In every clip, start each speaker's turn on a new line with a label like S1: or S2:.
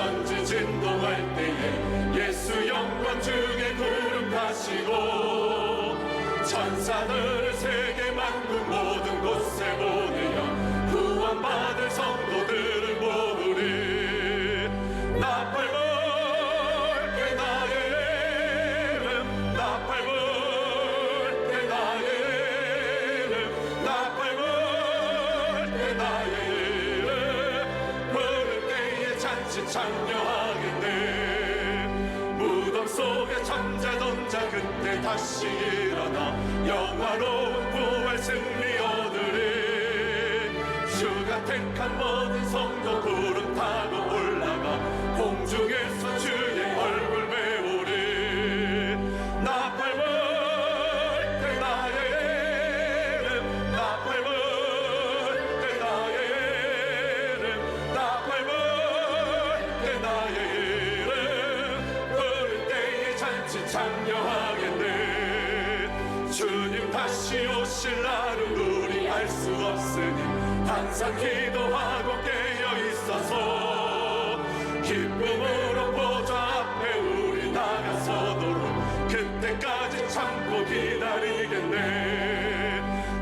S1: 천지 진동할 때에 예수 영광 중에 구름 타시고 천사들을 세계 만국 모든 곳에 보내어 구원받을 성도들을 모으리. 나팔불 때 나의 이름, 나팔불 때 나의 이름, 나팔불 때 나의 이름, 부를 때에 잔치 창녀하겠네. 무덤 속에 잠자던 자 그때 다시 일어나 영화로운 부활 승리 얻으리. 주가 택한 모든 성도 구름 타고 올라가 공중에서 주의 얼굴 배우리. 나팔불 때 나의 이름, 나팔불 때 나의 이름, 나팔불 때 나의 이름, 부를 때에 잔치 창녀하겠네. 주님 다시 오실 날은 우리 알 수 없으니 항상 기도하고 깨어 있어서 기쁨으로 보좌 앞에 우리 나가서도록 그때까지 참고 기다리겠네.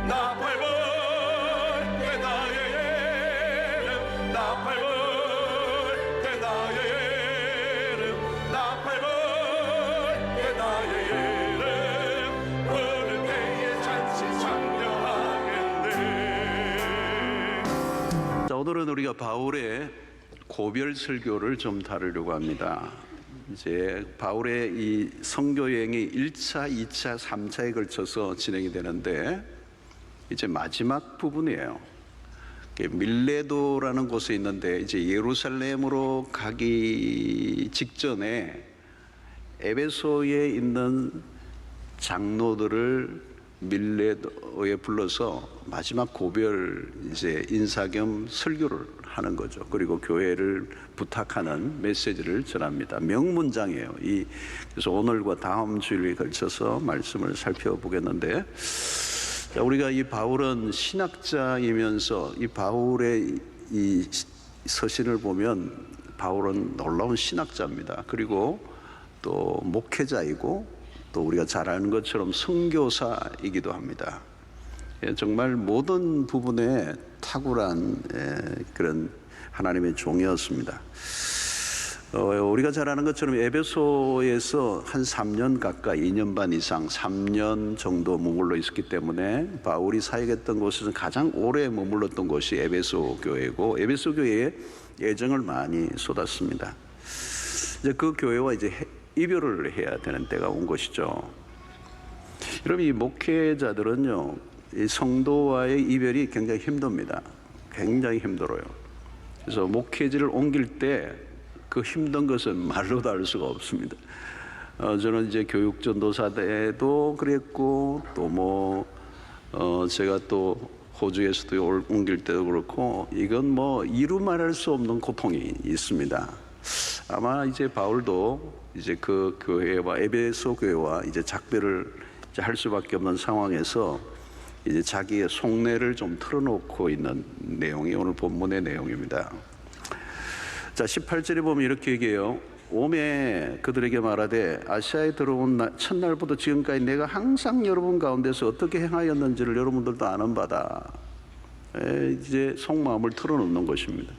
S1: 나팔불 때 나의 이름, 나팔불 때 나의 이름, 나팔불 때 나의 이름, 부를 때에 잔치 창녀하겠네.
S2: 자, 오늘은 우리가 바울의 고별 설교를 좀 다루려고 합니다. 이제 바울의 이 선교 여행이 1차, 2차, 3차에 걸쳐서 진행이 되는데 이제 마지막 부분이에요. 밀레도라는 곳에 있는데 이제 예루살렘으로 가기 직전에 에베소에 있는 장로들을 밀레도에 불러서 마지막 고별 이제 인사 겸 설교를 하는 거죠. 그리고 교회를 부탁하는 메시지를 전합니다. 명문장이에요. 그래서 오늘과 다음 주일에 걸쳐서 말씀을 살펴보겠는데, 자, 우리가 이 바울은 신학자이면서 이 바울의 이 서신을 보면 바울은 놀라운 신학자입니다. 그리고 또 목회자이고 또 우리가 잘 아는 것처럼 선교사이기도 합니다. 정말 모든 부분에 탁월한 그런 하나님의 종이었습니다. 우리가 잘 아는 것처럼 에베소에서 한 3년 가까이 2년 반 이상 3년 정도 머물러 있었기 때문에 바울이 사역했던 곳에서 가장 오래 머물렀던 곳이 에베소 교회고 에베소 교회에 애정을 많이 쏟았습니다. 이제 그 교회와 이제 이별을 해야 되는 때가 온 것이죠. 여러분, 이 목회자들은요, 이 성도와의 이별이 굉장히 힘듭니다. 굉장히 힘들어요. 그래서 목회지를 옮길 때 그 힘든 것은 말로도 알 수가 없습니다. 저는 이제 교육전도사 때도 그랬고 또 제가 또 호주에서도 옮길 때도 그렇고 이건 이루 말할 수 없는 고통이 있습니다. 아마 이제 바울도 이제 그 교회와 에베소 교회와 이제 작별을 이제 할 수밖에 없는 상황에서 이제 자기의 속내를 좀 털어놓고 있는 내용이 오늘 본문의 내용입니다. 자, 18절에 보면 이렇게 얘기해요. 오매 그들에게 말하되 아시아에 들어온 첫날부터 지금까지 내가 항상 여러분 가운데서 어떻게 행하였는지를 여러분들도 아는 바다. 이제 속마음을 털어놓는 것입니다.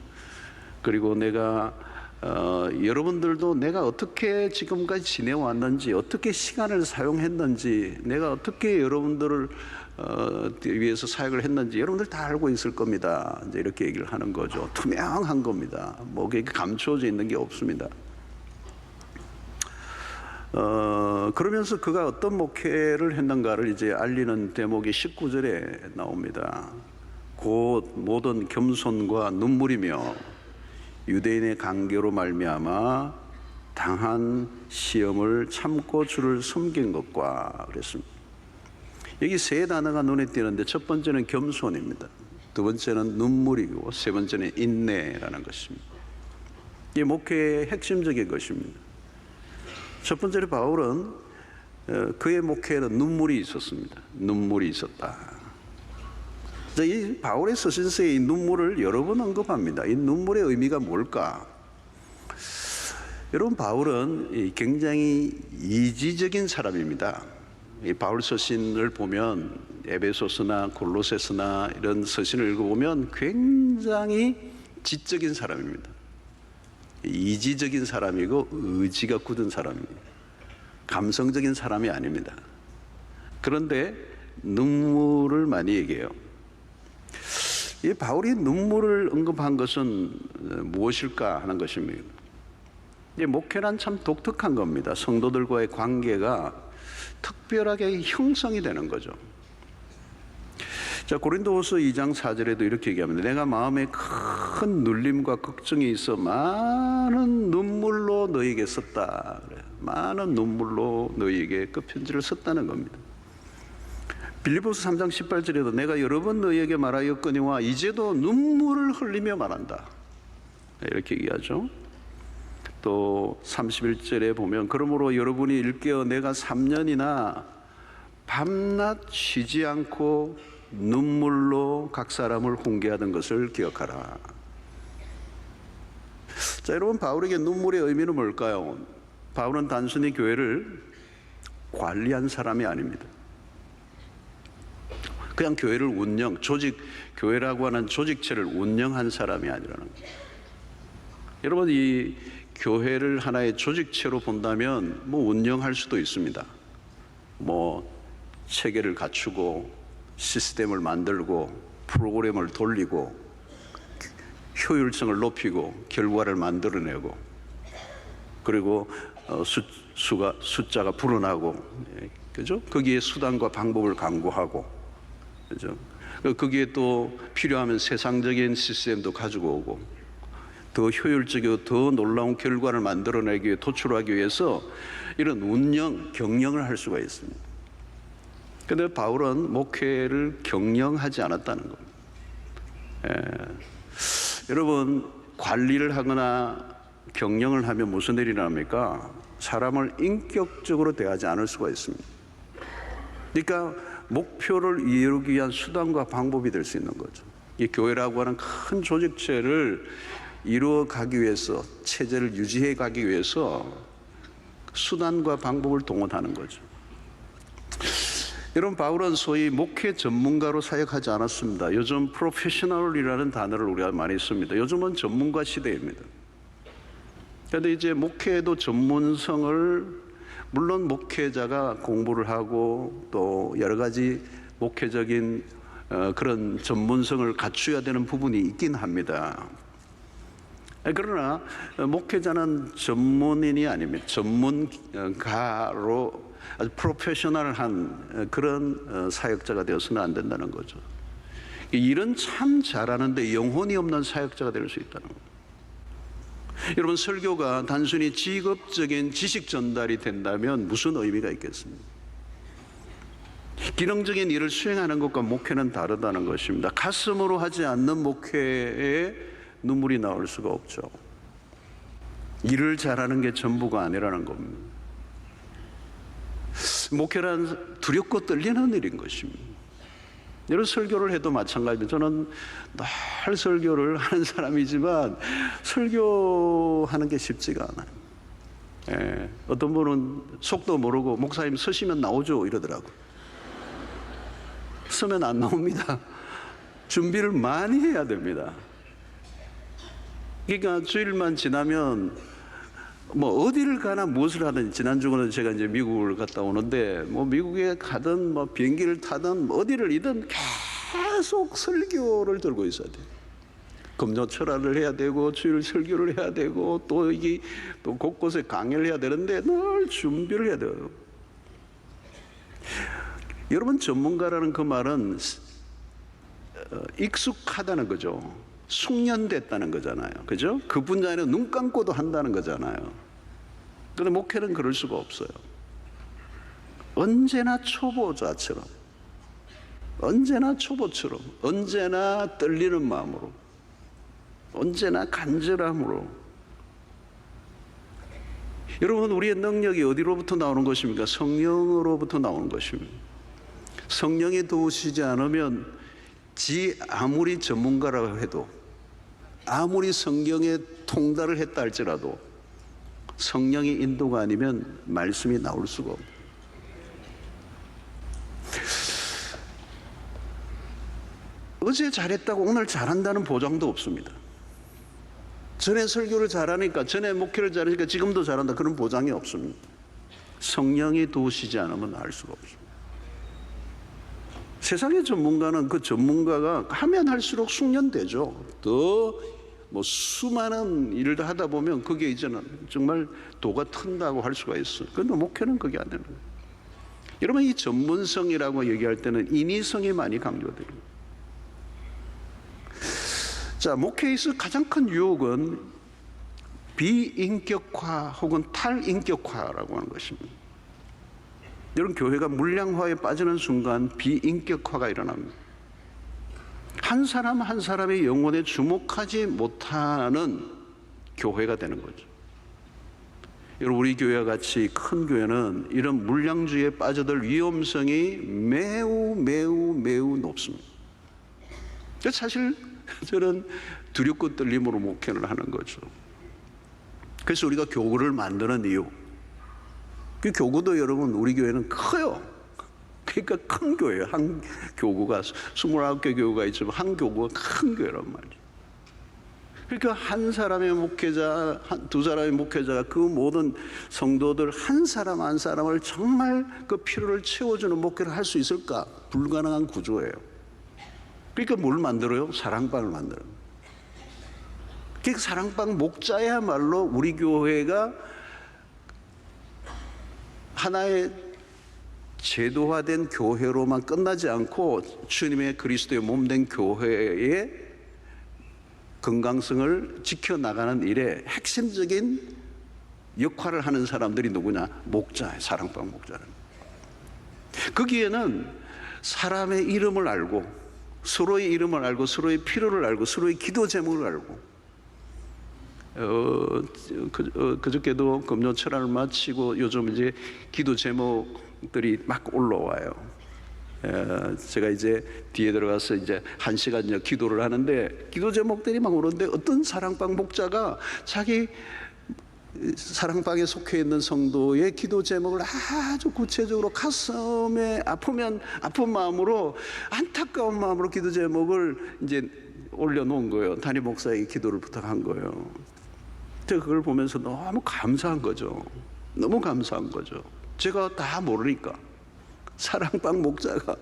S2: 그리고 내가 여러분들도 내가 어떻게 지금까지 지내왔는지, 어떻게 시간을 사용했는지, 내가 어떻게 여러분들을 위해서 사역을 했는지 여러분들 다 알고 있을 겁니다. 이제 이렇게 얘기를 하는 거죠. 투명한 겁니다. 그게 감추어져 있는 게 없습니다. 그러면서 그가 어떤 목회를 했는가를 이제 알리는 대목이 19절에 나옵니다. 곧 모든 겸손과 눈물이며 유대인의 강교로 말미암아 당한 시험을 참고 주를 섬긴 것과 그랬습니다. 여기 세 단어가 눈에 띄는데 첫 번째는 겸손입니다. 두 번째는 눈물이고 세 번째는 인내라는 것입니다. 이게 목회의 핵심적인 것입니다. 첫 번째로 바울은 그의 목회에는 눈물이 있었습니다. 눈물이 있었다. 이 바울의 서신서에 이 눈물을 여러 번 언급합니다. 이 눈물의 의미가 뭘까? 여러분, 바울은 굉장히 이지적인 사람입니다. 이 바울 서신을 보면 에베소서나 골로새서나 이런 서신을 읽어보면 굉장히 지적인 사람입니다. 이지적인 사람이고 의지가 굳은 사람입니다. 감성적인 사람이 아닙니다. 그런데 눈물을 많이 얘기해요. 이 바울이 눈물을 언급한 것은 무엇일까 하는 것입니다. 이 목회란 참 독특한 겁니다. 성도들과의 관계가 특별하게 형성이 되는 거죠. 자, 고린도후서 2장 4절에도 이렇게 얘기합니다. 내가 마음에 큰 눌림과 걱정이 있어 많은 눈물로 너희에게 썼다. 많은 눈물로 너희에게 그 편지를 썼다는 겁니다. 빌립보서 3장 18절에도 내가 여러 번 너희에게 말하였거니와 이제도 눈물을 흘리며 말한다. 이렇게 얘기하죠. 또 31절에 보면 그러므로 여러분이 일깨어 내가 3년이나 밤낮 쉬지 않고 눈물로 각 사람을 훈계하던 것을 기억하라. 자, 여러분, 바울에게 눈물의 의미는 뭘까요? 바울은 단순히 교회를 관리한 사람이 아닙니다. 그냥 교회를 교회라고 하는 조직체를 운영한 사람이 아니라는 거예요. 여러분, 이 교회를 하나의 조직체로 본다면 운영할 수도 있습니다. 체계를 갖추고 시스템을 만들고 프로그램을 돌리고 효율성을 높이고 결과를 만들어내고 그리고 숫자가 불어나고, 그죠? 거기에 수단과 방법을 강구하고, 그죠? 거기에 또 필요하면 세상적인 시스템도 가지고 오고 더 효율적이고 더 놀라운 결과를 만들어내기 위해 도출하기 위해서 이런 경영을 할 수가 있습니다. 그런데 바울은 목회를 경영하지 않았다는 겁니다. 여러분, 관리를 하거나 경영을 하면 무슨 일이 납니까? 사람을 인격적으로 대하지 않을 수가 있습니다. 그러니까 목표를 이루기 위한 수단과 방법이 될 수 있는 거죠. 이 교회라고 하는 큰 조직체를 이루어 가기 위해서, 체제를 유지해 가기 위해서 수단과 방법을 동원하는 거죠. 여러분, 바울은 소위 목회 전문가로 사역하지 않았습니다. 요즘 프로페셔널이라는 단어를 우리가 많이 씁니다. 요즘은 전문가 시대입니다. 그런데 이제 목회에도 전문성을, 물론 목회자가 공부를 하고 또 여러 가지 목회적인 그런 전문성을 갖추어야 되는 부분이 있긴 합니다. 그러나 목회자는 전문인이 아닙니다. 전문가로 아주 프로페셔널한 그런 사역자가 되어서는 안 된다는 거죠. 일은 참 잘하는데 영혼이 없는 사역자가 될 수 있다는 거예요. 여러분, 설교가 단순히 직업적인 지식 전달이 된다면 무슨 의미가 있겠습니까? 기능적인 일을 수행하는 것과 목회는 다르다는 것입니다. 가슴으로 하지 않는 목회에 눈물이 나올 수가 없죠. 일을 잘하는 게 전부가 아니라는 겁니다. 목회란 두렵고 떨리는 일인 것입니다. 여러분, 설교를 해도 마찬가지입니다. 저는 늘 설교를 하는 사람이지만 설교하는 게 쉽지가 않아요. 어떤 분은 속도 모르고 목사님 서시면 나오죠 이러더라고요. 서면 안 나옵니다. 준비를 많이 해야 됩니다. 그러니까 주일만 지나면 어디를 가나 무엇을 하든, 지난주는 제가 이제 미국을 갔다 오는데 미국에 가든 비행기를 타든 어디를 계속 설교를 들고 있어야 돼요. 금요철학을 해야 되고 주일 설교를 해야 되고 또 곳곳에 강의를 해야 되는데 늘 준비를 해야 돼요. 여러분, 전문가라는 그 말은 익숙하다는 거죠. 숙련됐다는 거잖아요. 그죠? 그 분야에는 눈 감고도 한다는 거잖아요. 그런데 목회는 그럴 수가 없어요. 언제나 초보자처럼, 언제나 초보처럼, 언제나 떨리는 마음으로, 언제나 간절함으로. 여러분, 우리의 능력이 어디로부터 나오는 것입니까? 성령으로부터 나오는 것입니다. 성령이 도우시지 않으면 아무리 전문가라고 해도, 아무리 성경에 통달을 했다 할지라도 성령의 인도가 아니면 말씀이 나올 수가 없어요. 어제 잘했다고 오늘 잘한다는 보장도 없습니다. 전에 설교를 잘하니까, 전에 목회를 잘하니까 지금도 잘한다, 그런 보장이 없습니다. 성령이 도우시지 않으면 알 수가 없습니다. 세상의 전문가는 그 전문가가 하면 할수록 숙련되죠. 더 뭐 수많은 일을 하다 보면 그게 이제는 정말 도가 튼다고 할 수가 있어요. 그런데 목회는 그게 안 되는 거예요. 여러분, 이 전문성이라고 얘기할 때는 인위성이 많이 강조됩니다. 자, 목회에 있어 가장 큰 유혹은 비인격화 혹은 탈인격화라고 하는 것입니다. 여러분, 교회가 물량화에 빠지는 순간 비인격화가 일어납니다. 한 사람 한 사람의 영혼에 주목하지 못하는 교회가 되는 거죠. 여러분, 우리 교회와 같이 큰 교회는 이런 물량주의에 빠져들 위험성이 매우 높습니다. 사실 저는 두렵고 떨림으로 목회를 하는 거죠. 그래서 우리가 교구를 만드는 이유, 그 교구도 여러분 우리 교회는 커요. 그러니까 큰 교회예요. 한 교구가 29개 교구가 있지만 한 교구가 큰 교회란 말이죠. 그러니까 한 사람의 목회자, 두 사람의 목회자가 그 모든 성도들 한 사람 한 사람을 정말 그 필요를 채워주는 목회를 할 수 있을까? 불가능한 구조예요. 그러니까 뭘 만들어요? 사랑방을 만들어요. 그 사랑방 목자야말로 우리 교회가 하나의 제도화된 교회로만 끝나지 않고 주님의 그리스도의 몸된 교회의 건강성을 지켜나가는 일에 핵심적인 역할을 하는 사람들이 누구냐? 목자예요. 사랑방 목자는. 거기에는 사람의 이름을 알고, 서로의 이름을 알고, 서로의 필요를 알고, 서로의 기도 제목을 알고, 그저께도 금요 철학을 마치고 요즘 이제 기도 제목들이 막 올라와요. 제가 이제 뒤에 들어가서 이제 1시간 기도를 하는데 기도 제목들이 막 오는데 어떤 사랑방 목자가 자기 사랑방에 속해 있는 성도의 기도 제목을 아주 구체적으로 가슴에 아프면 아픈 마음으로, 안타까운 마음으로 기도 제목을 이제 올려놓은 거예요. 담임 목사에게 기도를 부탁한 거예요. 제가 그걸 보면서 너무 감사한 거죠. 너무 감사한 거죠. 제가 다 모르니까 사랑방 목자가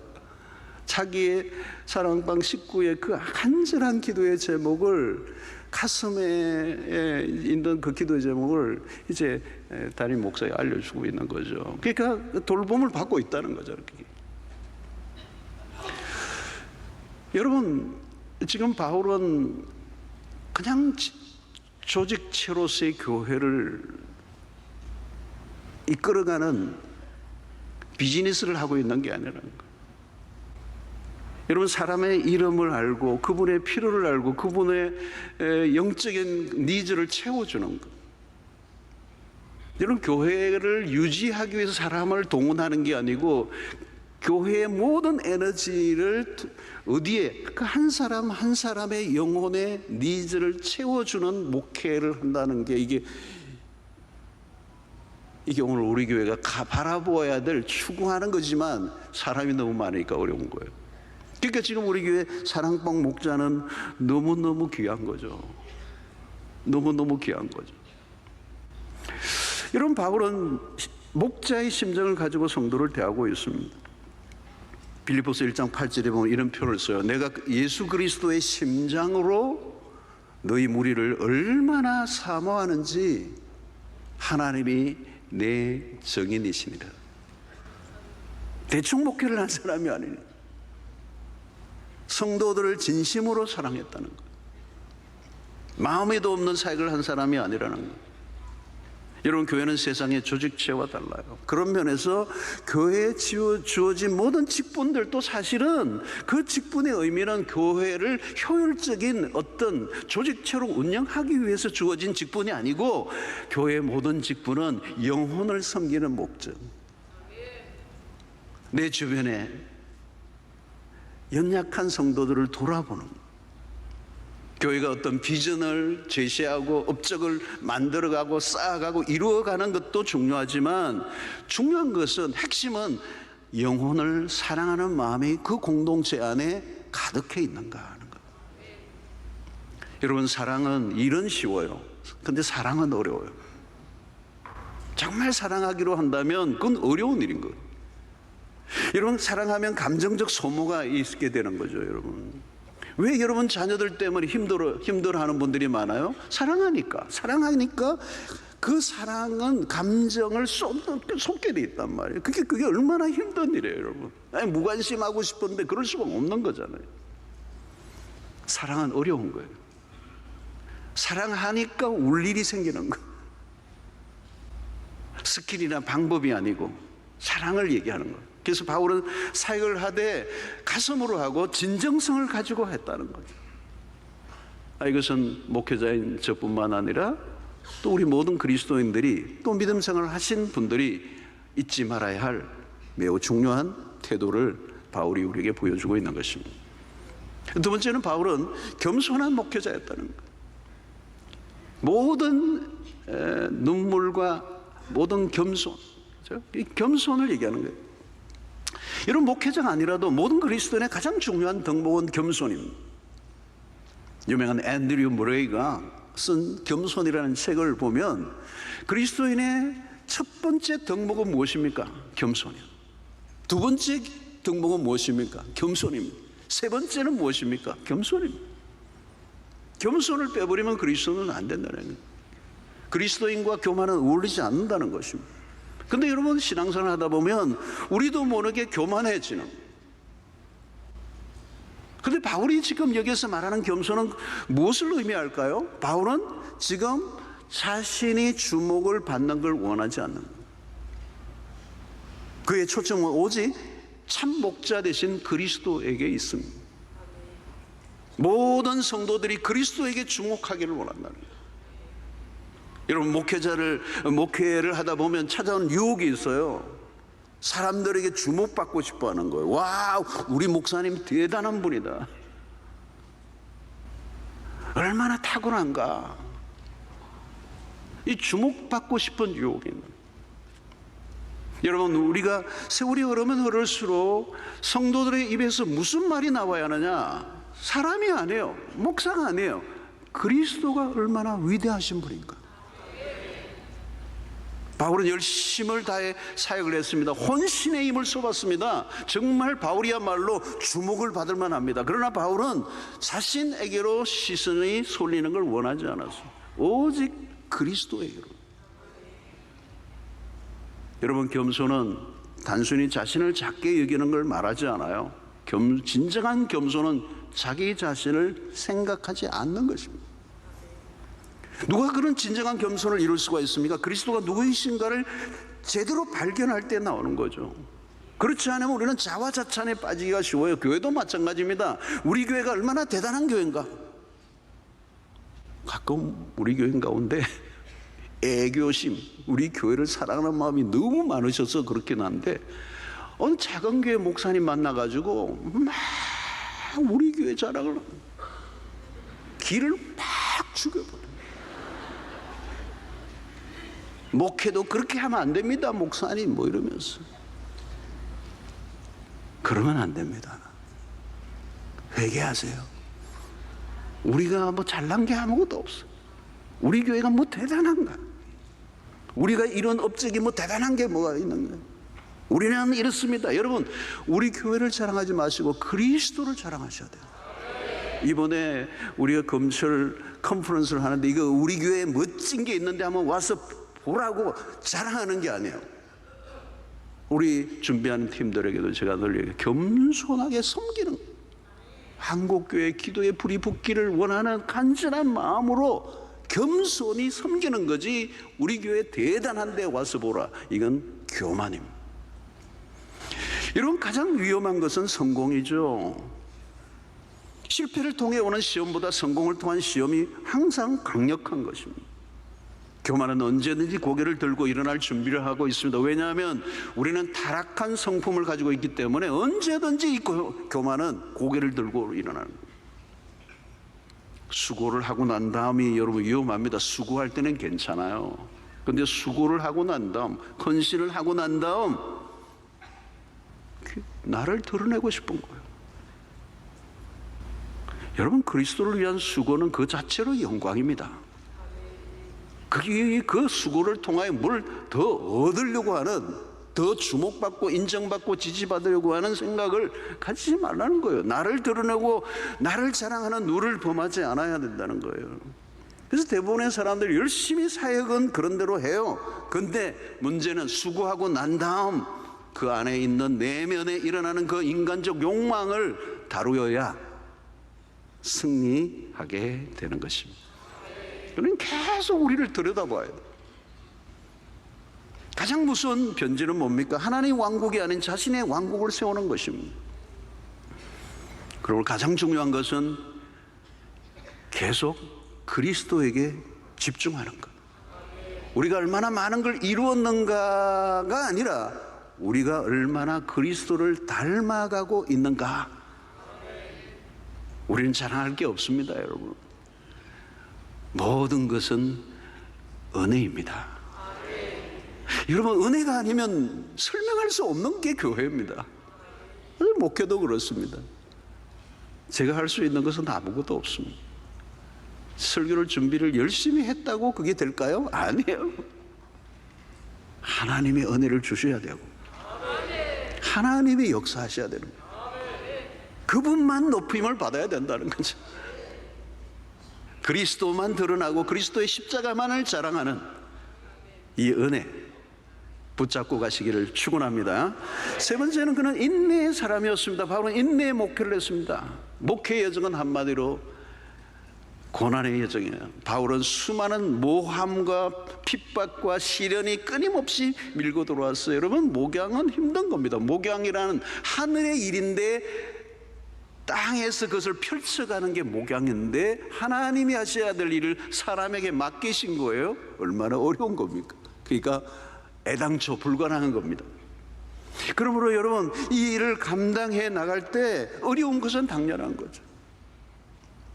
S2: 자기의 사랑방 식구의 그 간절한 기도의 제목을, 가슴에 있는 그 기도의 제목을 이제 담임 목사에 알려주고 있는 거죠. 그러니까 돌봄을 받고 있다는 거죠. 이렇게. 여러분, 지금 바울은 그냥 조직체로서의 교회를 이끌어가는 비즈니스를 하고 있는 게 아니라는 거예요. 여러분, 사람의 이름을 알고 그분의 필요를 알고 그분의 영적인 니즈를 채워주는 것. 여러분, 교회를 유지하기 위해서 사람을 동원하는 게 아니고 교회의 모든 에너지를 어디에? 그 한 사람 한 사람의 영혼의 니즈를 채워주는 목회를 한다는 게 이게 오늘 우리 교회가 바라보아야 될, 추구하는 거지만 사람이 너무 많으니까 어려운 거예요. 그러니까 지금 우리 교회 사랑방 목자는 너무너무 귀한 거죠. 너무너무 귀한 거죠. 여러분, 바울은 목자의 심정을 가지고 성도를 대하고 있습니다. 빌립보서 1장 8절에 보면 이런 표현을 써요. 내가 예수 그리스도의 심장으로 너희 무리를 얼마나 사모하는지 하나님이 내 증인이시니라. 대충 목회를 한 사람이 아니니 성도들을 진심으로 사랑했다는 것, 마음에도 없는 사역을 한 사람이 아니라는 것. 여러분, 교회는 세상의 조직체와 달라요. 그런 면에서 교회에 주어진 모든 직분들도 사실은 그 직분의 의미는 교회를 효율적인 어떤 조직체로 운영하기 위해서 주어진 직분이 아니고, 교회의 모든 직분은 영혼을 섬기는 목적, 내 주변에 연약한 성도들을 돌아보는, 교회가 어떤 비전을 제시하고 업적을 만들어가고 쌓아가고 이루어가는 것도 중요하지만 중요한 것은 핵심은 영혼을 사랑하는 마음이 그 공동체 안에 가득해 있는가 하는 것. 여러분, 사랑은 일은 쉬워요. 근데 사랑은 어려워요. 정말 사랑하기로 한다면 그건 어려운 일인 거예요. 여러분, 사랑하면 감정적 소모가 있게 되는 거죠. 여러분, 왜 여러분 자녀들 때문에 힘들어하는 분들이 많아요? 사랑하니까 그 사랑은 감정을 쏟게 돼 있단 말이에요. 그게 얼마나 힘든 일이에요, 여러분. 아니, 무관심하고 싶은데 그럴 수가 없는 거잖아요. 사랑은 어려운 거예요. 사랑하니까 울 일이 생기는 거예요. 스킬이나 방법이 아니고 사랑을 얘기하는 거예요. 그래서 바울은 사역을 하되 가슴으로 하고 진정성을 가지고 했다는 거죠. 이것은 목회자인 저뿐만 아니라 또 우리 모든 그리스도인들이 또 믿음 생활을 하신 분들이 잊지 말아야 할 매우 중요한 태도를 바울이 우리에게 보여주고 있는 것입니다. 두 번째는 바울은 겸손한 목회자였다는 거예요. 모든 눈물과 모든 겸손, 이 겸손을 얘기하는 거예요. 이런 목회자가 아니라도 모든 그리스도인의 가장 중요한 덕목은 겸손입니다. 유명한 앤드류 머레이가 쓴 겸손이라는 책을 보면 그리스도인의 첫 번째 덕목은 무엇입니까? 겸손이에요. 두 번째 덕목은 무엇입니까? 겸손입니다. 세 번째는 무엇입니까? 겸손입니다. 겸손을 빼버리면 그리스도는 안 된다는 거예요. 그리스도인과 교만은 어울리지 않는다는 것입니다. 근데 여러분, 신앙생활 하다 보면 우리도 모르게 교만해지는. 근데 바울이 지금 여기서 말하는 겸손은 무엇을 의미할까요? 바울은 지금 자신이 주목을 받는 걸 원하지 않는 거예요. 그의 초점은 오직 참 목자 되신 그리스도에게 있습니다. 모든 성도들이 그리스도에게 주목하기를 원한다는 거예요. 여러분, 목회를 하다 보면 찾아오는 유혹이 있어요. 사람들에게 주목받고 싶어 하는 거예요. 와, 우리 목사님 대단한 분이다. 얼마나 탁월한가. 이 주목받고 싶은 유혹이 있는 거예요. 여러분, 우리가 세월이 흐르면 흐를수록 성도들의 입에서 무슨 말이 나와야 하느냐? 사람이 아니에요. 목사가 아니에요. 그리스도가 얼마나 위대하신 분인가. 바울은 열심을 다해 사역을 했습니다. 혼신의 힘을 쏟았습니다. 정말 바울이야말로 주목을 받을 만합니다. 그러나 바울은 자신에게로 시선이 쏠리는 걸 원하지 않았어요. 오직 그리스도에게로. 여러분, 겸손은 단순히 자신을 작게 여기는 걸 말하지 않아요. 진정한 겸손은 자기 자신을 생각하지 않는 것입니다. 누가 그런 진정한 겸손을 이룰 수가 있습니까? 그리스도가 누구이신가를 제대로 발견할 때 나오는 거죠. 그렇지 않으면 우리는 자화자찬에 빠지기가 쉬워요. 교회도 마찬가지입니다. 우리 교회가 얼마나 대단한 교회인가. 가끔 우리 교회 가운데 애교심, 우리 교회를 사랑하는 마음이 너무 많으셔서 그렇긴 한데 어느 작은 교회 목사님 만나가지고 막 우리 교회 자랑을 기를 팍 죽여버려요. 목회도 그렇게 하면 안 됩니다, 목사님, 뭐 이러면서. 그러면 안 됩니다. 회개하세요. 우리가 뭐 잘난 게 아무것도 없어. 우리 교회가 뭐 대단한가? 우리가 이런 업적이 뭐 대단한 게 뭐가 있는가? 우리는 이렇습니다. 여러분, 우리 교회를 자랑하지 마시고 그리스도를 자랑하셔야 돼요. 이번에 우리가 검찰 컨퍼런스를 하는데 이거 우리 교회에 멋진 게 있는데 한번 와서 보라고 자랑하는 게 아니에요. 우리 준비하는 팀들에게도 제가 늘 얘기해요. 겸손하게 섬기는, 한국교회 기도에 불이 붙기를 원하는 간절한 마음으로 겸손히 섬기는 거지, 우리 교회 대단한데 와서 보라, 이건 교만입니다. 여러분, 가장 위험한 것은 성공이죠. 실패를 통해 오는 시험보다 성공을 통한 시험이 항상 강력한 것입니다. 교만은 언제든지 고개를 들고 일어날 준비를 하고 있습니다. 왜냐하면 우리는 타락한 성품을 가지고 있기 때문에 언제든지 이 교만은 고개를 들고 일어나는 거예요. 수고를 하고 난 다음이 여러분 위험합니다. 수고할 때는 괜찮아요. 근데 수고를 하고 난 다음, 헌신을 하고 난 다음 나를 드러내고 싶은 거예요. 여러분, 그리스도를 위한 수고는 그 자체로 영광입니다. 그 수고를 통하여 뭘 더 얻으려고 하는, 더 주목받고 인정받고 지지받으려고 하는 생각을 가지지 말라는 거예요. 나를 드러내고 나를 자랑하는 누를 범하지 않아야 된다는 거예요. 그래서 대부분의 사람들이 열심히 사역은 그런 대로 해요. 근데 문제는 수고하고 난 다음 그 안에 있는 내면에 일어나는 그 인간적 욕망을 다루어야 승리하게 되는 것입니다. 그는 계속 우리를 들여다봐야 돼요. 가장 무서운 변질은 뭡니까? 하나님 왕국이 아닌 자신의 왕국을 세우는 것입니다. 그리고 가장 중요한 것은 계속 그리스도에게 집중하는 것. 우리가 얼마나 많은 걸 이루었는가가 아니라 우리가 얼마나 그리스도를 닮아가고 있는가. 우리는 자랑할 게 없습니다, 여러분. 모든 것은 은혜입니다. 여러분, 은혜가 아니면 설명할 수 없는 게 교회입니다. 목회도 그렇습니다. 제가 할 수 있는 것은 아무것도 없습니다. 설교를 준비를 열심히 했다고 그게 될까요? 아니에요. 하나님의 은혜를 주셔야 되고 하나님이 역사하셔야 되는 거예요. 그분만 높임을 받아야 된다는 거죠. 그리스도만 드러나고 그리스도의 십자가만을 자랑하는 이 은혜 붙잡고 가시기를 축원합니다. 세 번째는 그는 인내의 사람이었습니다. 바울은 인내의 목회를 했습니다. 목회의 여정은 한마디로 고난의 여정이에요. 바울은 수많은 모함과 핍박과 시련이 끊임없이 밀고 들어왔어요. 여러분, 목양은 힘든 겁니다. 목양이라는 하늘의 일인데 땅에서 그것을 펼쳐가는 게 목양인데 하나님이 하셔야 될 일을 사람에게 맡기신 거예요. 얼마나 어려운 겁니까? 그러니까 애당초 불가능한 겁니다. 그러므로 여러분, 이 일을 감당해 나갈 때 어려운 것은 당연한 거죠.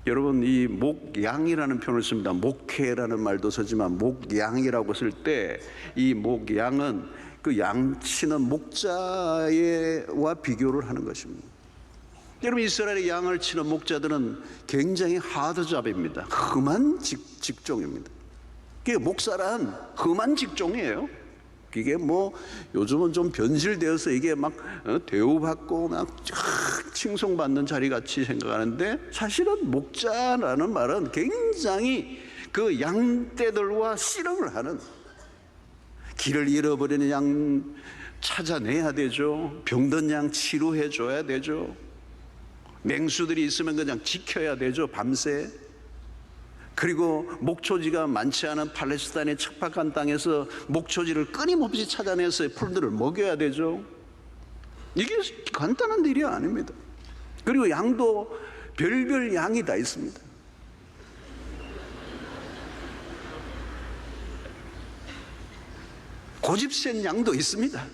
S2: 여러분, 이 목양이라는 표현을 씁니다. 목회라는 말도 쓰지만 목양이라고 쓸 때 이 목양은 그 양치는 목자와 비교를 하는 것입니다. 여러분, 이스라엘의 양을 치는 목자들은 굉장히 하드잡입니다. 험한 직종입니다. 그게 목사란 험한 직종이에요. 이게 뭐 요즘은 좀 변질되어서 이게 막 대우받고 막 칭송받는 자리 같이 생각하는데, 사실은 목자라는 말은 굉장히 그 양떼들과 씨름을 하는, 길을 잃어버리는 양 찾아내야 되죠. 병든 양 치료해 줘야 되죠. 맹수들이 있으면 그냥 지켜야 되죠, 밤새. 그리고 목초지가 많지 않은 팔레스타인의 척박한 땅에서 목초지를 끊임없이 찾아내서 풀들을 먹여야 되죠. 이게 간단한 일이 아닙니다. 그리고 양도 별별 양이 다 있습니다. 고집센 양도 있습니다.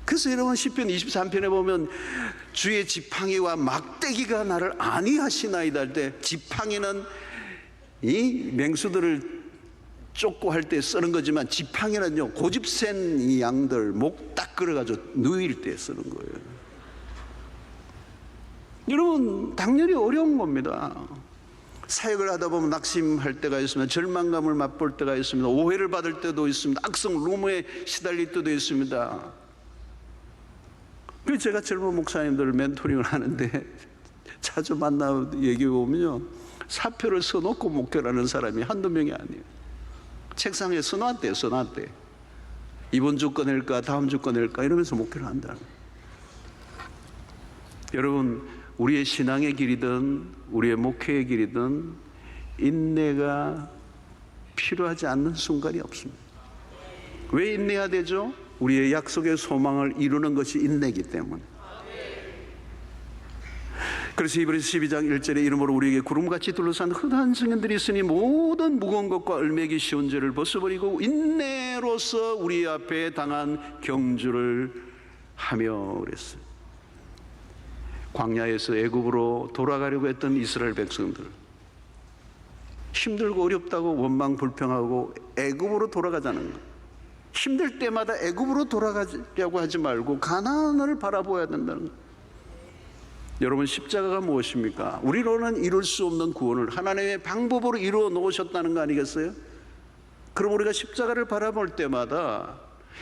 S2: 그래서 여러분, 시편 23편에 보면 주의 지팡이와 막대기가 나를 안위하시나이다 할 때, 지팡이는 이 맹수들을 쫓고 할 때 쓰는 거지만 지팡이는요, 고집센 이 양들 목 딱 끌어가지고 누일 때 쓰는 거예요. 여러분, 당연히 어려운 겁니다. 사역을 하다 보면 낙심할 때가 있습니다. 절망감을 맛볼 때가 있습니다. 오해를 받을 때도 있습니다. 악성 루머에 시달릴 때도 있습니다. 그래서 제가 젊은 목사님들을 멘토링을 하는데 자주 만나 얘기해 보면요, 사표를 써놓고 목회하는 사람이 한두 명이 아니에요. 책상에 써놨대요. 써놨대. 이번 주 꺼낼까 다음 주 꺼낼까 이러면서 목회를 한다는 거예요. 여러분, 우리의 신앙의 길이든 우리의 목회의 길이든 인내가 필요하지 않는 순간이 없습니다. 왜 인내해야 되죠? 우리의 약속의 소망을 이루는 것이 인내이기 때문에. 그래서 이브리서 12장 1절에 이름으로 우리에게 구름같이 둘러싼 흔한 성인들이 있으니 모든 무거운 것과 얼매기 쉬운 죄를 벗어버리고 인내로서 우리 앞에 당한 경주를 하며 그랬어요. 광야에서 애굽으로 돌아가려고 했던 이스라엘 백성들, 힘들고 어렵다고 원망 불평하고 애굽으로 돌아가자는 것. 힘들 때마다 애굽으로 돌아가려고 하지 말고 가나안을 바라보아야 된다는 것. 여러분, 십자가가 무엇입니까? 우리로는 이룰 수 없는 구원을 하나님의 방법으로 이루어 놓으셨다는 거 아니겠어요? 그럼 우리가 십자가를 바라볼 때마다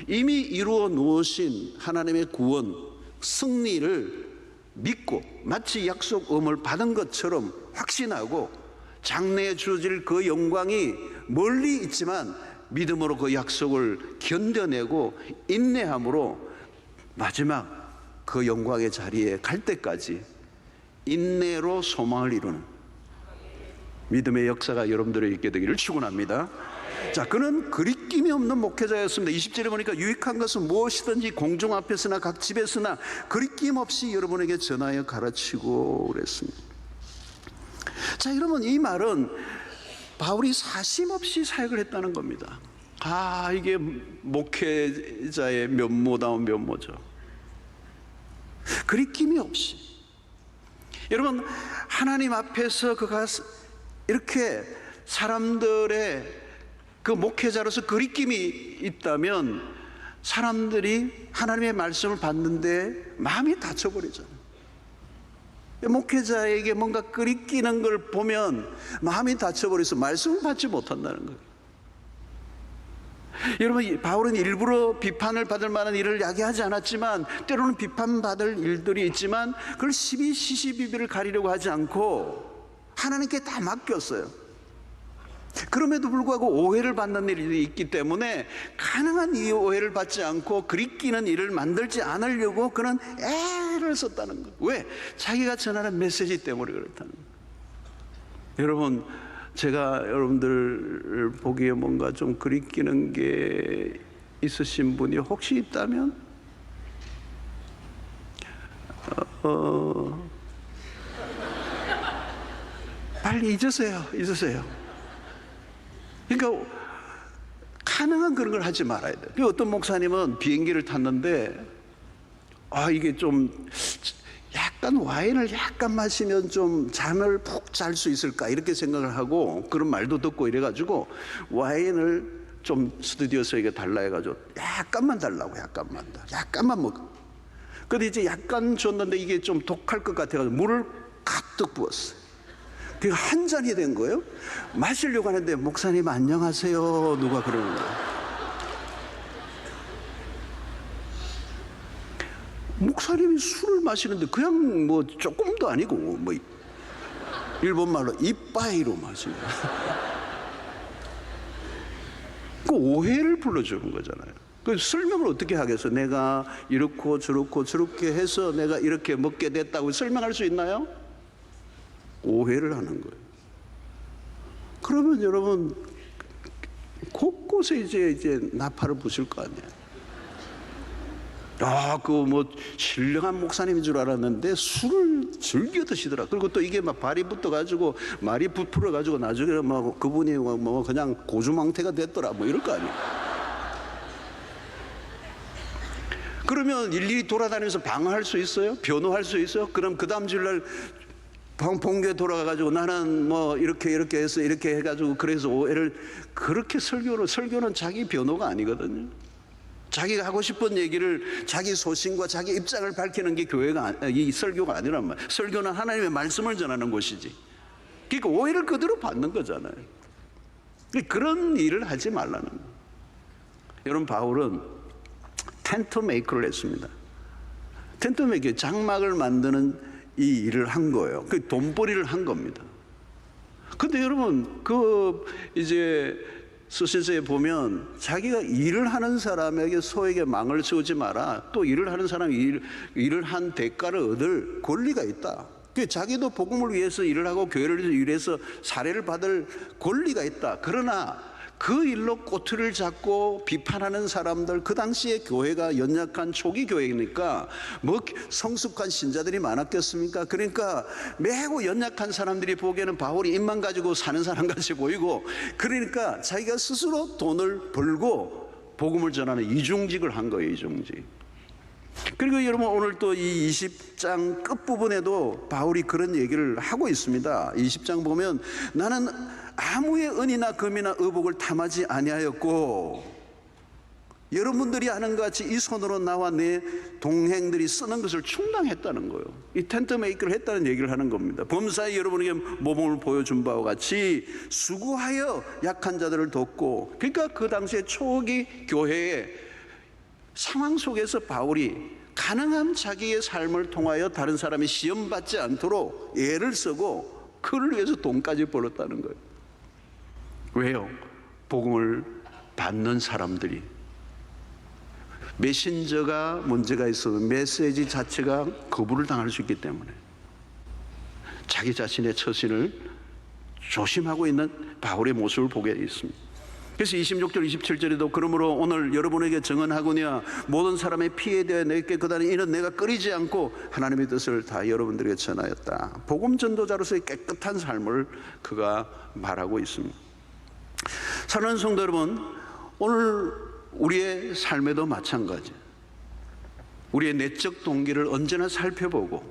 S2: 이미 이루어 놓으신 하나님의 구원, 승리를 믿고 마치 약속음을 받은 것처럼 확신하고 장래에 주어질 그 영광이 멀리 있지만 믿음으로 그 약속을 견뎌내고 인내함으로 마지막 그 영광의 자리에 갈 때까지 인내로 소망을 이루는 믿음의 역사가 여러분들의 있게 되기를 축원합니다. 자, 그는 그리낌이 없는 목회자였습니다. 20절에 보니까 유익한 것은 무엇이든지 공중 앞에서나 각 집에서나 그리낌 없이 여러분에게 전하여 가르치고 그랬습니다. 자, 여러분, 이 말은 바울이 사심 없이 사역을 했다는 겁니다. 이게 목회자의 면모다운 면모죠. 그리낌이 없이. 여러분, 하나님 앞에서 그가 이렇게 사람들의 그 목회자로서 그리낌이 있다면 사람들이 하나님의 말씀을 받는데 마음이 다쳐버리잖아요. 목회자에게 뭔가 끓이끼는 걸 보면 마음이 다쳐버려서 말씀을 받지 못한다는 거예요. 여러분, 바울은 일부러 비판을 받을 만한 일을 야기하지 않았지만 때로는 비판받을 일들이 있지만 그걸 시시비비를 가리려고 하지 않고 하나님께 다 맡겼어요. 그럼에도 불구하고 오해를 받는 일이 있기 때문에 가능한 이 오해를 받지 않고 그리끼는 일을 만들지 않으려고 그는 애를 썼다는 거예요. 왜? 자기가 전하는 메시지 때문에 그렇다는 거예요. 여러분, 제가 여러분들 보기에 뭔가 좀 그리끼는 게 있으신 분이 혹시 있다면 빨리 잊으세요. 그러니까 가능한 그런 걸 하지 말아야 돼요. 어떤 목사님은 비행기를 탔는데 이게 좀 약간 와인을 약간 마시면 좀 잠을 푹 잘 수 있을까 이렇게 생각을 하고 그런 말도 듣고 이래가지고 와인을 좀 스튜디오에게 달라 해가지고 약간만 달라고 약간만 먹어. 근데 이제 약간 줬는데 이게 좀 독할 것 같아가지고 물을 가득 부었어요. 그게 한 잔이 된 거예요. 마시려고 하는데 목사님 안녕하세요 누가 그러는 거예요. 목사님이 술을 마시는데 그냥 뭐 조금도 아니고 뭐 일본말로 이빠이로 마시는 그 오해를 불러주는 거잖아요. 그 설명을 어떻게 하겠어? 내가 이렇고 저렇고 저렇게 해서 내가 이렇게 먹게 됐다고 설명할 수 있나요? 오해를 하는 거예요. 그러면 여러분 곳곳에 이제 나팔을 부실 거 아니에요. 그 뭐 신령한 목사님인 줄 알았는데 술을 즐겨 드시더라. 그리고 또 이게 막 발이 붙어가지고 말이 부풀어가지고 나중에 뭐 그분이 뭐 그냥 고주망태가 됐더라 뭐 이럴 거 아니에요. 그러면 일일이 돌아다니면서 방어할 수 있어요? 변호할 수 있어요? 그럼 그 다음 주일날 본교에 돌아가가지고 나는 뭐 이렇게 해서 이렇게 해가지고 그래서 오해를 그렇게 설교는 자기 변호가 아니거든요. 자기가 하고 싶은 얘기를 자기 소신과 자기 입장을 밝히는 게 이 설교가 아니란 말이에요. 설교는 하나님의 말씀을 전하는 것이지. 그러니까 오해를 그대로 받는 거잖아요. 그런 일을 하지 말라는 거예요. 여러분, 바울은 텐트 메이커를 했습니다. 텐트 메이커, 장막을 만드는 이 일을 한 거예요. 그 돈벌이를 한 겁니다. 근데 여러분, 이제 서신서에 보면 자기가 일을 하는 사람에게 소에게 망을 씌우지 마라. 또 일을 하는 사람이 일을 한 대가를 얻을 권리가 있다. 자기도 복음을 위해서 일을 하고 교회를 위해서 사례를 받을 권리가 있다. 그러나 그 일로 꼬투리를 잡고 비판하는 사람들, 그 당시에 교회가 연약한 초기 교회니까 뭐 성숙한 신자들이 많았겠습니까? 그러니까 매우 연약한 사람들이 보기에는 바울이 입만 가지고 사는 사람 같이 보이고, 그러니까 자기가 스스로 돈을 벌고 복음을 전하는 이중직을 한 거예요. 이중직. 그리고 여러분 오늘 또 이 20장 끝부분에도 바울이 그런 얘기를 하고 있습니다. 20장 보면 나는 아무의 은이나 금이나 의복을 탐하지 아니하였고 여러분들이 아는 것 같이 이 손으로 나와 내 동행들이 쓰는 것을 충당했다는 거예요. 이 텐트 메이크를 했다는 얘기를 하는 겁니다. 범사에 여러분에게 모범을 보여준 바와 같이 수고하여 약한 자들을 돕고, 그러니까 그 당시에 초기 교회의 상황 속에서 바울이 가능한 자기의 삶을 통하여 다른 사람이 시험받지 않도록 애를 쓰고 그를 위해서 돈까지 벌었다는 거예요. 왜요? 복음을 받는 사람들이 메신저가 문제가 있어도 메시지 자체가 거부를 당할 수 있기 때문에 자기 자신의 처신을 조심하고 있는 바울의 모습을 보게 있습니다. 그래서 26절 27절에도 그러므로 오늘 여러분에게 증언하거니와 모든 사람의 피에 대해 내게 거다는 이는 내가 끊이지 않고 하나님의 뜻을 다 여러분들에게 전하였다. 복음 전도자로서의 깨끗한 삶을 그가 말하고 있습니다. 사랑하는 성도 여러분, 오늘 우리의 삶에도 마찬가지. 우리의 내적 동기를 언제나 살펴보고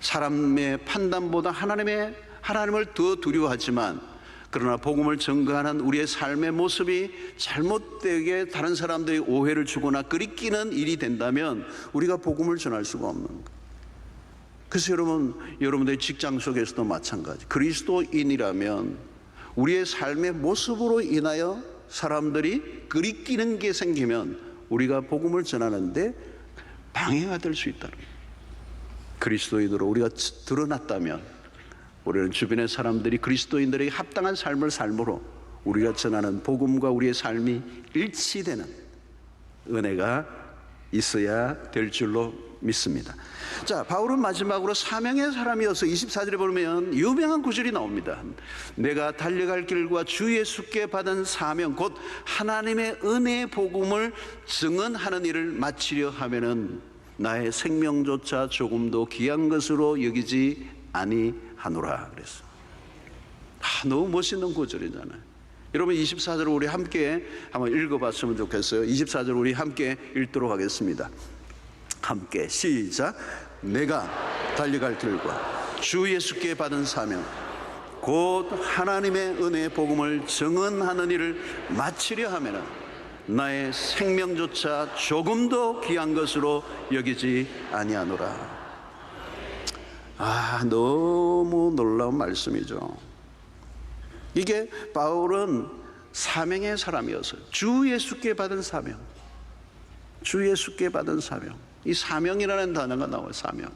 S2: 사람의 판단보다 하나님을 더 두려워하지만 그러나 복음을 전가하는 우리의 삶의 모습이 잘못되게 다른 사람들이 오해를 주거나 끄리끼는 일이 된다면 우리가 복음을 전할 수가 없는 거예요. 그래서 여러분들의 직장 속에서도 마찬가지. 그리스도인이라면 우리의 삶의 모습으로 인하여 사람들이 끄리끼는 게 생기면 우리가 복음을 전하는데 방해가 될 수 있다는 거예요. 그리스도인으로 우리가 드러났다면 우리는 주변의 사람들이 그리스도인들에게 합당한 삶을 삶으로 우리가 전하는 복음과 우리의 삶이 일치되는 은혜가 있어야 될 줄로 믿습니다. 자, 바울은 마지막으로 사명의 사람이어서 24절에 보면 유명한 구절이 나옵니다. 내가 달려갈 길과 주 예수께 받은 사명 곧 하나님의 은혜의 복음을 증언하는 일을 마치려 하면은 나의 생명조차 조금도 귀한 것으로 여기지 아니하노라 그랬어. 너무 멋있는 구절이잖아요. 여러분 24절 우리 함께 한번 읽어봤으면 좋겠어요. 24절 우리 함께 읽도록 하겠습니다. 함께 시작. 내가 달려갈 길과 주 예수께 받은 사명 곧 하나님의 은혜의 복음을 증언하는 일을 마치려 하면은 나의 생명조차 조금도 귀한 것으로 여기지 아니하노라. 너무 놀라운 말씀이죠. 이게 바울은 사명의 사람이었어요. 주 예수께 받은 사명. 주 예수께 받은 사명. 이 사명이라는 단어가 나와요. 사명.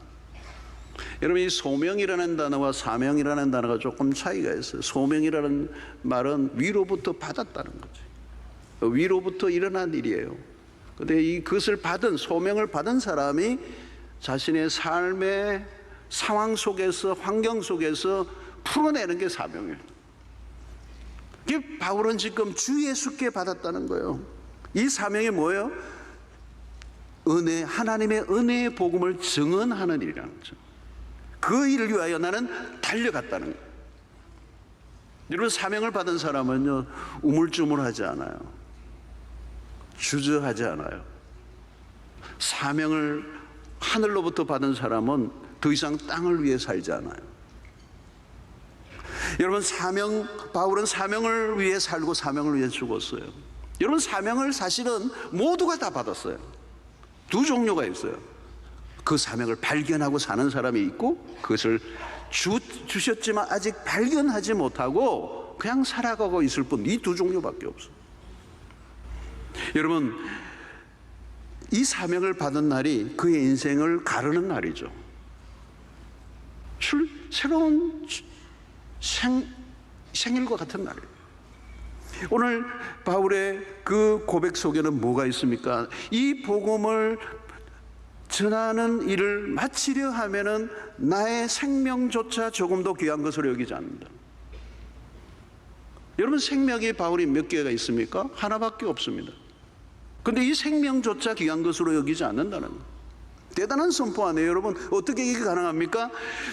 S2: 여러분 이 소명이라는 단어와 사명이라는 단어가 조금 차이가 있어요. 소명이라는 말은 위로부터 받았다는 거죠. 위로부터 일어난 일이에요. 그런데 그것을 받은 소명을 받은 사람이 자신의 삶의 상황 속에서 환경 속에서 풀어내는 게 사명이에요. 바울은 지금 주 예수께 받았다는 거예요. 이 사명이 뭐예요? 하나님의 은혜의 복음을 증언하는 일이라는 거죠. 그 일을 위하여 나는 달려갔다는 거예요. 여러분 사명을 받은 사람은요 우물쭈물하지 않아요. 주저하지 않아요. 사명을 하늘로부터 받은 사람은 더 이상 땅을 위해 살지 않아요. 여러분 바울은 사명을 위해 살고 사명을 위해 죽었어요. 여러분 사명을 사실은 모두가 다 받았어요. 두 종류가 있어요. 그 사명을 발견하고 사는 사람이 있고 그것을 주셨지만 아직 발견하지 못하고 그냥 살아가고 있을 뿐. 이 두 종류밖에 없어요. 여러분 이 사명을 받은 날이 그의 인생을 가르는 날이죠. 새로운 생일과 같은 날이에요. 오늘 바울의 그 고백 속에는 뭐가 있습니까? 이 복음을 전하는 일을 마치려 하면은 나의 생명조차 조금도 귀한 것으로 여기지 않는다. 여러분 생명이 바울이 몇 개가 있습니까? 하나밖에 없습니다. 그런데 이 생명조차 귀한 것으로 여기지 않는다는 거예요. 대단한 선포 아니에요, 여러분? 어떻게 이게 가능합니까?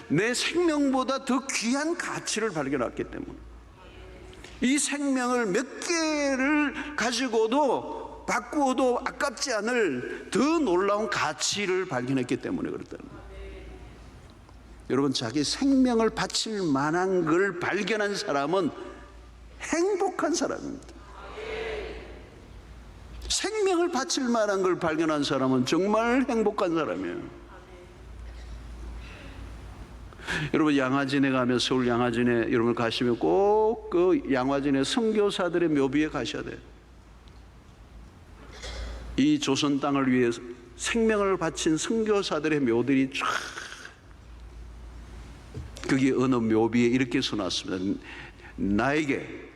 S2: 내 생명보다 더 귀한 가치를 발견했기 때문에. 이 생명을 몇 개를 가지고도 바꾸어도 아깝지 않을 더 놀라운 가치를 발견했기 때문에 그렇다는 거예요. 여러분, 자기 생명을 바칠 만한 걸 발견한 사람은 행복한 사람입니다. 생명을 바칠 만한 걸 발견한 사람은 정말 행복한 사람이에요. 여러분, 양화진에 가면, 서울 양화진에 여러분 가시면 꼭 그 양화진의 선교사들의 묘비에 가셔야 돼요. 이 조선 땅을 위해서 생명을 바친 선교사들의 묘들이 쫙, 거기 어느 묘비에 이렇게 써놨습니다. 나에게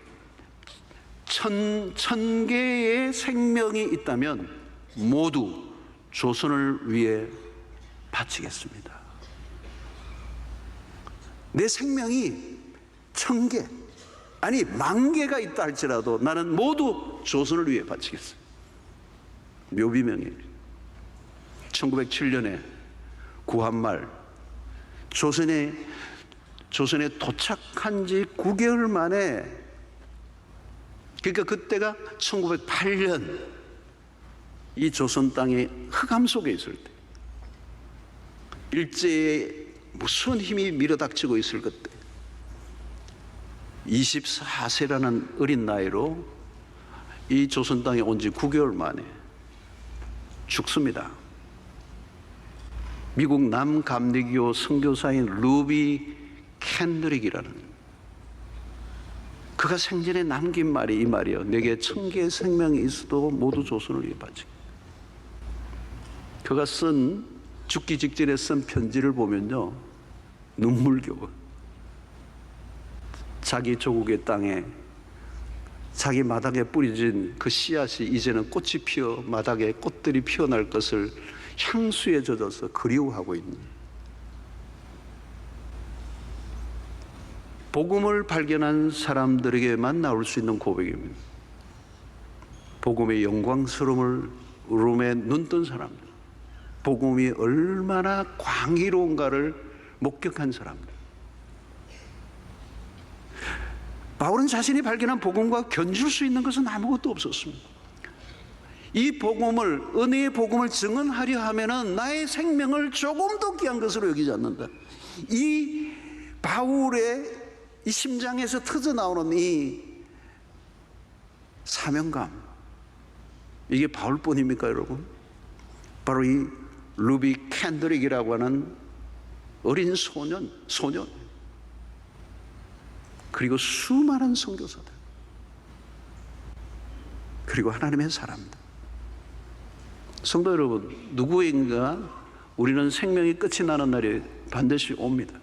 S2: 천 개의 생명이 있다면 모두 조선을 위해 바치겠습니다. 내 생명이 1000개, 아니 10,000개가 있다 할지라도 나는 모두 조선을 위해 바치겠습니다. 묘비명이 1907년에 구한말 조선에 도착한 지 9개월 만에, 그러니까 그때가 1908년 이 조선 땅의 흑암 속에 있을 때, 일제에 무슨 힘이 밀어닥치고 있을 그때 24세라는 어린 나이로 이 조선 땅에 온 지 9개월 만에 죽습니다. 미국 남감리교 선교사인 루비 캔드릭이라는, 그가 생전에 남긴 말이 이 말이에요. 내게 1000개의 생명이 있어도 모두 조선을 위해 바치기. 그가 죽기 직전에 쓴 편지를 보면요, 눈물겨워. 자기 조국의 땅에, 자기 마당에 뿌려진 그 씨앗이 이제는 꽃이 피어 마당에 꽃들이 피어날 것을 향수에 젖어서 그리워하고 있는, 복음을 발견한 사람들에게만 나올 수 있는 고백입니다. 복음의 영광스러움을 울음에 눈뜬 사람들, 복음이 얼마나 광희로운가를 목격한 사람들. 바울은 자신이 발견한 복음과 견줄 수 있는 것은 아무것도 없었습니다. 이 복음을, 은혜의 복음을 증언하려 하면은 나의 생명을 조금도 귀한 것으로 여기지 않는다. 이 바울의 이 심장에서 터져 나오는 이 사명감, 이게 바울뿐입니까, 여러분? 바로 이 루비 캔드릭이라고 하는 어린 소년, 그리고 수많은 선교사들, 그리고 하나님의 사람들. 성도 여러분, 누구인가 우리는 생명이 끝이 나는 날이 반드시 옵니다.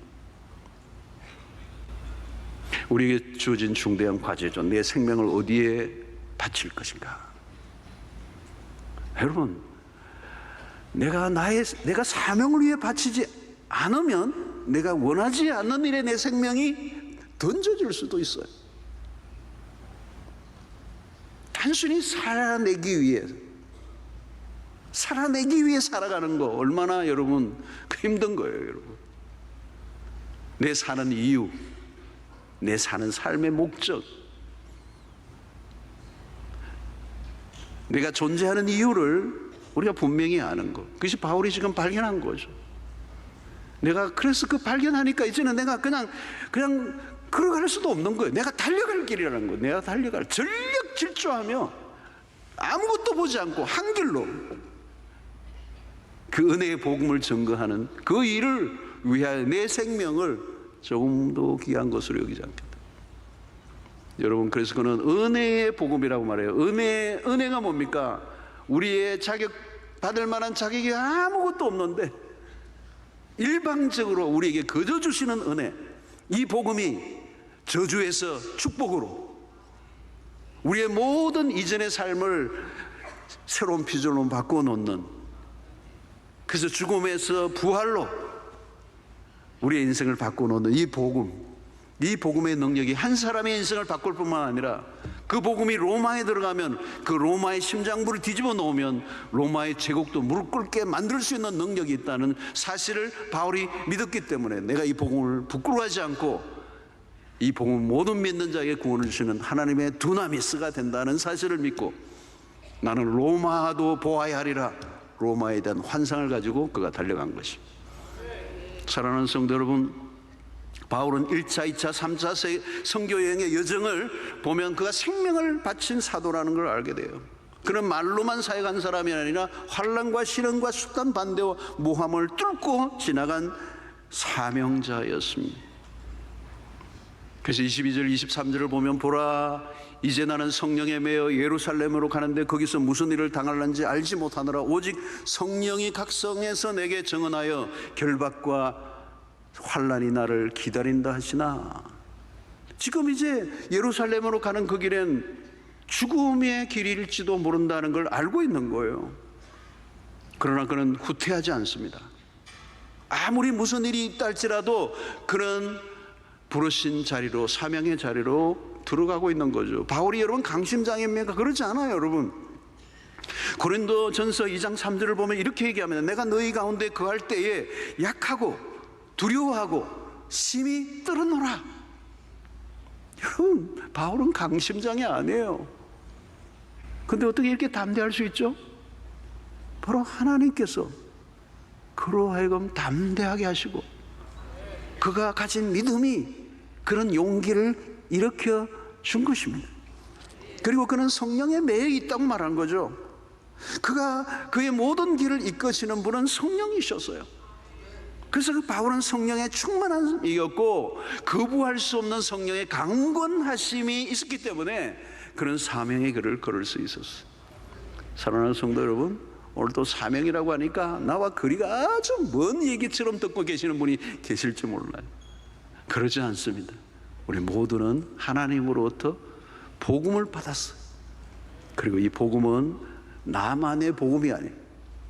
S2: 우리에게 주어진 중대한 과제죠. 내 생명을 어디에 바칠 것인가. 여러분, 내가 사명을 위해 바치지 않으면 내가 원하지 않는 일에 내 생명이 던져질 수도 있어요. 단순히 살아내기 위해 살아가는 거 얼마나 여러분 힘든 거예요, 여러분. 내 사는 이유, 내 사는 삶의 목적, 내가 존재하는 이유를 우리가 분명히 아는 것, 그것이 바울이 지금 발견한 거죠. 내가 그래서 그 발견하니까 이제는 내가 그냥 걸어갈 수도 없는 거예요. 내가 달려갈 길이라는 거예요. 내가 달려갈, 전력 질주하며 아무것도 보지 않고 한 길로 그 은혜의 복음을 증거하는 그 일을 위하여 내 생명을 조금도 귀한 것으로 여기지 않겠다. 여러분, 그래서 그는 은혜의 복음이라고 말해요. 은혜가 뭡니까? 우리의 받을 만한 자격이 아무것도 없는데 일방적으로 우리에게 거저 주시는 은혜, 이 복음이 저주에서 축복으로 우리의 모든 이전의 삶을 새로운 비전으로 바꾸어 놓는, 그래서 죽음에서 부활로 우리의 인생을 바꾸어 놓는 이 복음의 능력이 한 사람의 인생을 바꿀 뿐만 아니라 그 복음이 로마에 들어가면, 그 로마의 심장부를 뒤집어 놓으면 로마의 제국도 무릎 꿇게 만들 수 있는 능력이 있다는 사실을 바울이 믿었기 때문에 내가 이 복음을 부끄러워하지 않고 이 복음 모든 믿는 자에게 구원을 주시는 하나님의 두나미스가 된다는 사실을 믿고 나는 로마도 보아야 하리라. 로마에 대한 환상을 가지고 그가 달려간 것입니다. 사랑하는 성도 여러분, 바울은 1차, 2차, 3차 선교 여행의 여정을 보면 그가 생명을 바친 사도라는 걸 알게 돼요. 그는 말로만 사역한 사람이 아니라 환난과 시련과 숱한 반대와 모함을 뚫고 지나간 사명자였습니다. 그래서 22절 23절을 보면 보라 이제 나는 성령에 매여 예루살렘으로 가는데 거기서 무슨 일을 당할는지 알지 못하느라 오직 성령이 각성해서 내게 증언하여 결박과 환난이 나를 기다린다 하시나. 지금 이제 예루살렘으로 가는 그 길엔 죽음의 길일지도 모른다는 걸 알고 있는 거예요. 그러나 그는 후퇴하지 않습니다. 아무리 무슨 일이 있다 할지라도 그는 부르신 자리로, 사명의 자리로 들어가고 있는 거죠. 바울이 여러분 강심장입니까? 그렇지 않아요, 여러분. 고린도전서 2장 3절을 보면 이렇게 얘기합니다. 내가 너희 가운데 거할 때에 약하고 두려워하고 심히 떨어노라. 여러분, 바울은 강심장이 아니에요. 근데 어떻게 이렇게 담대할 수 있죠? 바로 하나님께서 그로 하여금 담대하게 하시고 그가 가진 믿음이 그런 용기를 일으켜 준 것입니다. 그리고 그는 성령에 매여 있다고 말한 거죠. 그의 모든 길을 이끄시는 분은 성령이셨어요. 그래서 그 바울은 성령의 충만함이었고 거부할 수 없는 성령의 강권하심이 있었기 때문에 그는 사명의 길을 걸을 수 있었어요. 사랑하는 성도 여러분, 오늘 또 사명이라고 하니까 나와 거리가 아주 먼 얘기처럼 듣고 계시는 분이 계실지 몰라요. 그러지 않습니다. 우리 모두는 하나님으로부터 복음을 받았어요. 그리고 이 복음은 나만의 복음이 아니에요.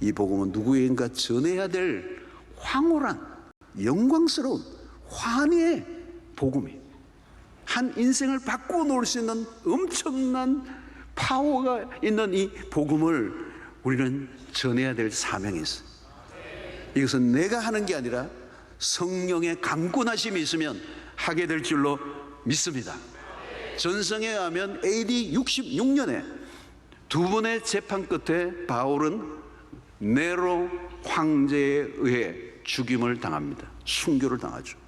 S2: 이 복음은 누구에게인가 전해야 될 황홀한 영광스러운 환희의 복음이에요. 한 인생을 바꾸어 놓을 수 있는 엄청난 파워가 있는 이 복음을 우리는 전해야 될 사명이 있어요. 이것은 내가 하는 게 아니라 성령의 강권하심이 있으면 하게 될 줄로 믿습니다. 전성에 의하면 AD 66년에 두 번의 재판 끝에 바울은 네로 황제에 의해 죽임을 당합니다. 순교를 당하죠.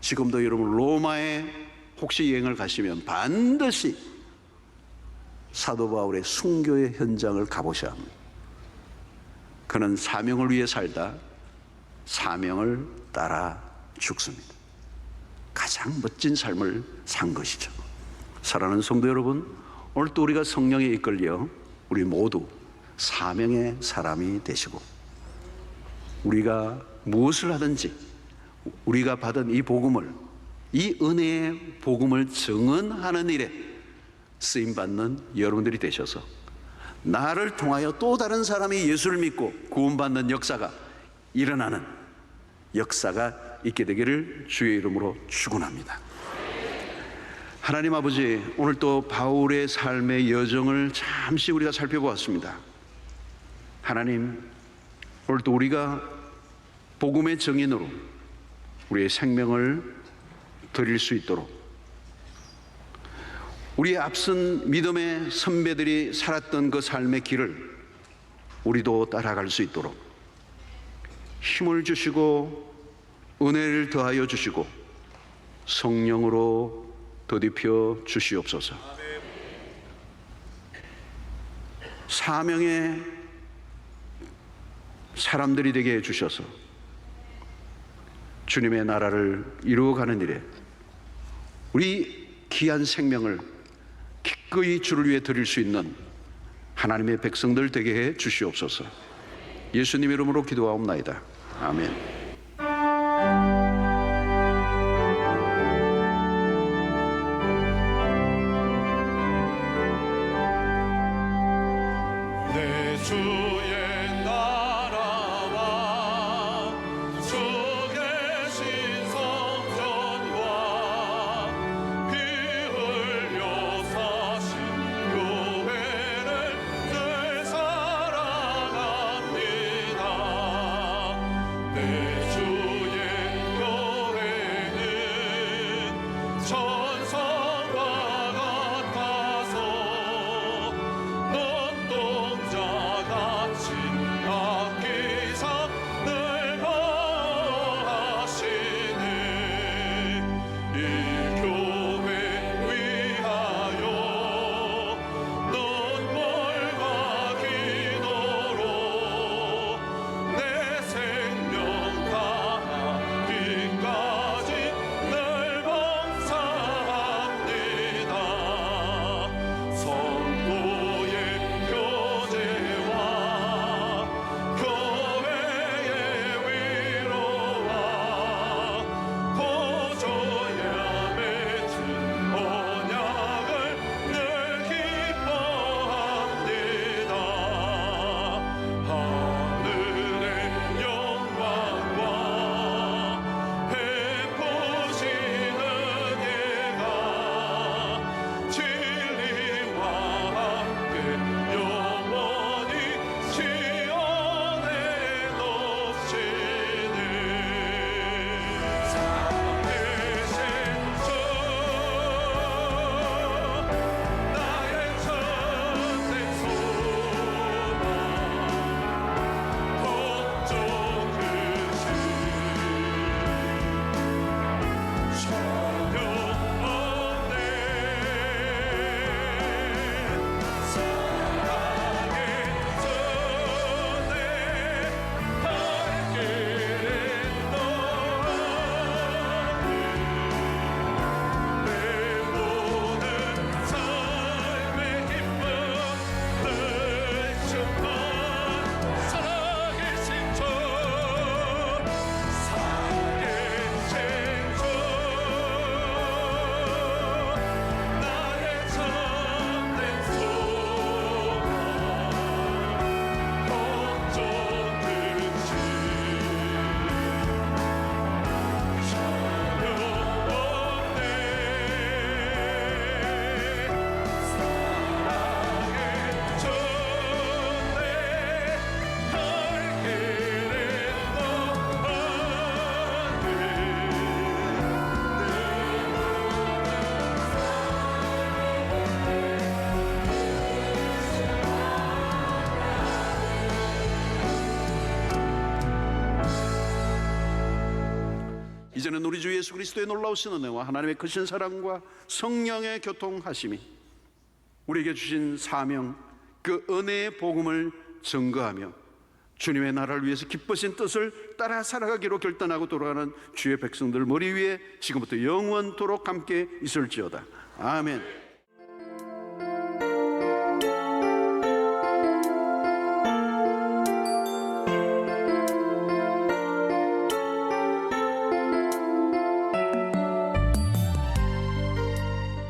S2: 지금도 여러분 로마에 혹시 여행을 가시면 반드시 사도 바울의 순교의 현장을 가보셔야 합니다. 그는 사명을 위해 살다 사명을 따라 죽습니다. 가장 멋진 삶을 산 것이죠. 사랑하는 성도 여러분, 오늘 또 우리가 성령에 이끌려 우리 모두 사명의 사람이 되시고 우리가 무엇을 하든지 우리가 받은 이 복음을, 이 은혜의 복음을 증언하는 일에 쓰임받는 여러분들이 되셔서 나를 통하여 또 다른 사람이 예수를 믿고 구원받는 역사가 일어나는 역사가 있게 되기를 주의 이름으로 축원합니다. 하나님 아버지, 오늘 또 바울의 삶의 여정을 잠시 우리가 살펴보았습니다. 하나님, 오늘 또 우리가 복음의 증인으로 우리의 생명을 드릴 수 있도록 우리의 앞선 믿음의 선배들이 살았던 그 삶의 길을 우리도 따라갈 수 있도록 힘을 주시고 은혜를 더하여 주시고 성령으로 더딥혀 주시옵소서. 사명의 사람들이 되게 해주셔서 주님의 나라를 이루어가는 일에 우리 귀한 생명을 기꺼이 주를 위해 드릴 수 있는 하나님의 백성들 되게 해 주시옵소서. 예수님 이름으로 기도하옵나이다. 아멘.
S1: 천사와 같아서 넌
S2: 이제는 우리 주 예수 그리스도의 놀라우신 은혜와 하나님의 크신 사랑과 성령의 교통하심이 우리에게 주신 사명, 그 은혜의 복음을 증거하며 주님의 나라를 위해서 기쁘신 뜻을 따라 살아가기로 결단하고 돌아가는 주의 백성들 머리 위에 지금부터 영원토록 함께 있을지어다. 아멘.